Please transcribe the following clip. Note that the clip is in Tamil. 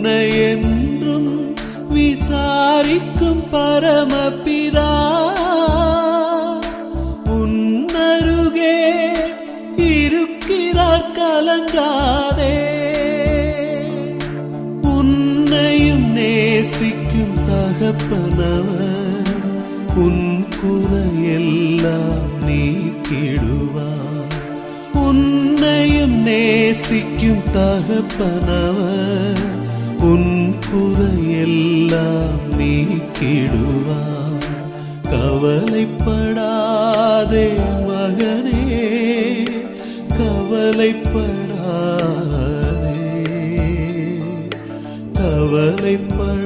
உன்னை என்றும் விசாரிக்கும் பரமபிதா உன்னருகே இருக்கிறார், கலங்காதே. உன்னையும் நேசிக்கும் தகப்பனவர் உன் குறையெல்லாம் நீக்கிடுவார். உன்னையும் நேசிக்கும் தகப்பனவர் உன் குறையெல்லாம் நீக்கிடுவார். கவலைப்படாதே மகனே, கவலைப்படாதே, கவலைப்படாதே